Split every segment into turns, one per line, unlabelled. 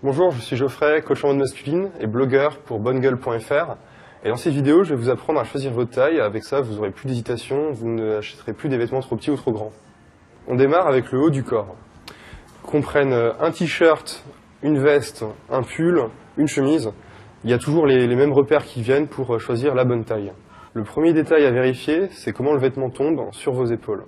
Bonjour, je suis Geoffrey, coach en mode masculine et blogueur pour bonnegueule.fr. Et dans cette vidéo, je vais vous apprendre à choisir votre taille. Avec ça, vous n'aurez plus d'hésitation, vous n'achèterez plus des vêtements trop petits ou trop grands. On démarre avec le haut du corps. Qu'on prenne un t-shirt, une veste, un pull, une chemise, il y a toujours les mêmes repères qui viennent pour choisir la bonne taille. Le premier détail à vérifier, c'est comment le vêtement tombe sur vos épaules.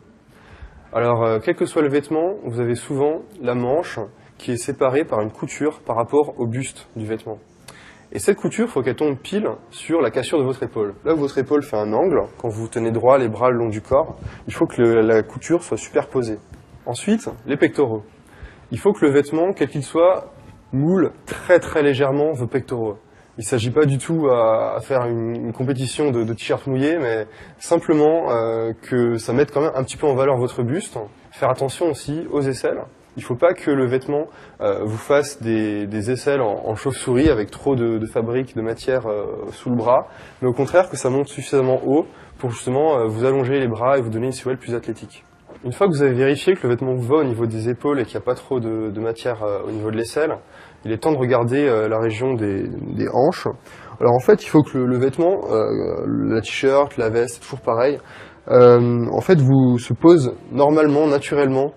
Alors, quel que soit le vêtement, vous avez souvent la manche qui est séparée par une couture par rapport au buste du vêtement. Et cette couture, il faut qu'elle tombe pile sur la cassure de votre épaule. Là où votre épaule fait un angle, quand vous tenez droit les bras le long du corps, il faut que la couture soit superposée. Ensuite, les pectoraux. Il faut que le vêtement, quel qu'il soit, moule très légèrement vos pectoraux. Il ne s'agit pas du tout à faire une compétition de t-shirt mouillé, mais simplement que ça mette quand même un petit peu en valeur votre buste. Faire attention aussi aux aisselles. Il ne faut pas que le vêtement vous fasse des aisselles en chauve-souris avec trop de fabrique, de matière sous le bras, mais au contraire que ça monte suffisamment haut pour justement vous allonger les bras et vous donner une silhouette plus athlétique. Une fois que vous avez vérifié que le vêtement vous va au niveau des épaules et qu'il n'y a pas trop de matière au niveau de l'aisselle, il est temps de regarder la région des hanches. Alors en fait, il faut que le vêtement, la t-shirt, la veste, c'est toujours pareil, en fait se pose normalement, naturellement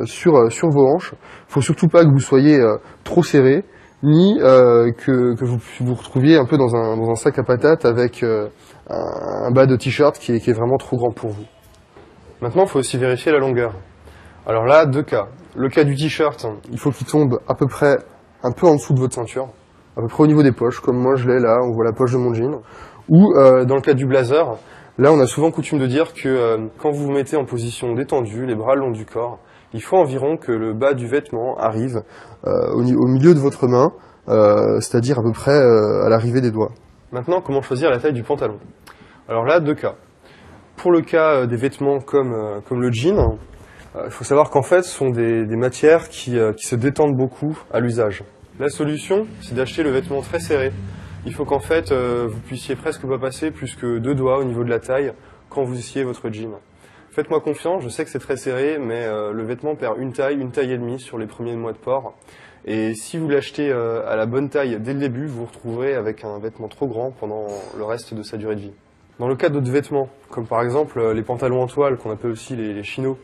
sur vos hanches. Il ne faut surtout pas que vous soyez trop serré, ni que vous vous retrouviez un peu dans un sac à patates avec un bas de t-shirt qui est vraiment trop grand pour vous. Maintenant, il faut aussi vérifier la longueur. Alors là, deux cas. Le cas du t-shirt, il faut qu'il tombe à peu près un peu en dessous de votre ceinture, à peu près au niveau des poches, comme moi je l'ai là, on voit la poche de mon jean. Ou dans le cas du blazer, là on a souvent coutume de dire que quand vous vous mettez en position détendue, les bras le long du corps, il faut environ que le bas du vêtement arrive au milieu de votre main, c'est-à-dire à peu près à l'arrivée des doigts. Maintenant, comment choisir la taille du pantalon? Alors là, deux cas. Pour le cas des vêtements comme le jean, il faut savoir qu'en fait, ce sont des matières qui se détendent beaucoup à l'usage. La solution, c'est d'acheter le vêtement très serré. Il faut qu'en fait, vous puissiez presque pas passer plus que 2 doigts au niveau de la taille quand vous essayez votre jean. Faites-moi confiance, je sais que c'est très serré, mais le vêtement perd une taille et demie sur les premiers mois de port. Et si vous l'achetez à la bonne taille dès le début, vous vous retrouverez avec un vêtement trop grand pendant le reste de sa durée de vie. Dans le cas d'autres vêtements, comme par exemple les pantalons en toile, qu'on appelle aussi les chinos,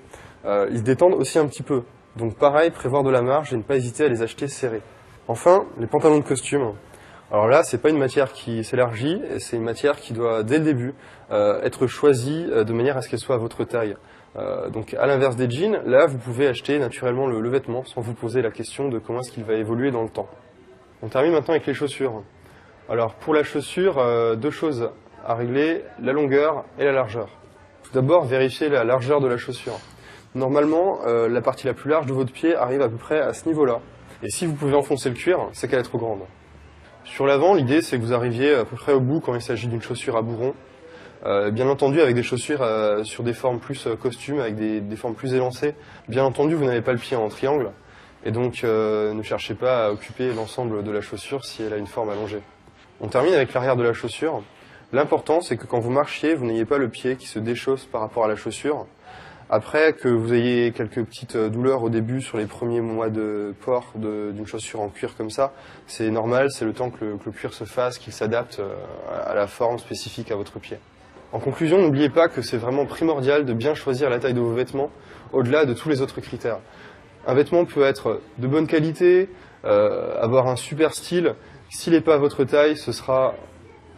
ils se détendent aussi un petit peu. Donc pareil, prévoir de la marge et ne pas hésiter à les acheter serrés. Enfin, les pantalons de costume. Alors là, c'est pas une matière qui s'élargit, c'est une matière qui doit, dès le début, être choisie de manière à ce qu'elle soit à votre taille. Donc à l'inverse des jeans, là, vous pouvez acheter naturellement le vêtement sans vous poser la question de comment est-ce qu'il va évoluer dans le temps. On termine maintenant avec les chaussures. Alors pour la chaussure, deux choses à régler, la longueur et la largeur. Tout d'abord, vérifiez la largeur de la chaussure. Normalement, la partie la plus large de votre pied arrive à peu près à ce niveau-là. Et si vous pouvez enfoncer le cuir, c'est qu'elle est trop grande. Sur l'avant, l'idée c'est que vous arriviez à peu près au bout quand il s'agit d'une chaussure à bourron. Bien entendu, avec des chaussures sur des formes plus costumes, avec des formes plus élancées. Bien entendu, vous n'avez pas le pied en triangle. Et donc, ne cherchez pas à occuper l'ensemble de la chaussure si elle a une forme allongée. On termine avec l'arrière de la chaussure. L'important, c'est que quand vous marchiez, vous n'ayez pas le pied qui se déchausse par rapport à la chaussure. Après, que vous ayez quelques petites douleurs au début sur les premiers mois de port d'une chaussure en cuir comme ça, c'est normal, c'est le temps que le cuir se fasse, qu'il s'adapte à la forme spécifique à votre pied. En conclusion, n'oubliez pas que c'est vraiment primordial de bien choisir la taille de vos vêtements, au-delà de tous les autres critères. Un vêtement peut être de bonne qualité, avoir un super style. S'il n'est pas à votre taille, ce sera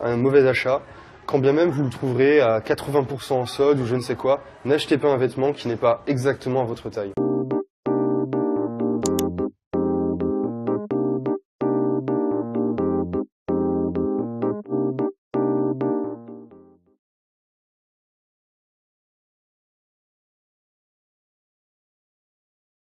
un mauvais achat. Quand bien même vous le trouverez à 80% en solde ou je ne sais quoi, n'achetez pas un vêtement qui n'est pas exactement à votre taille.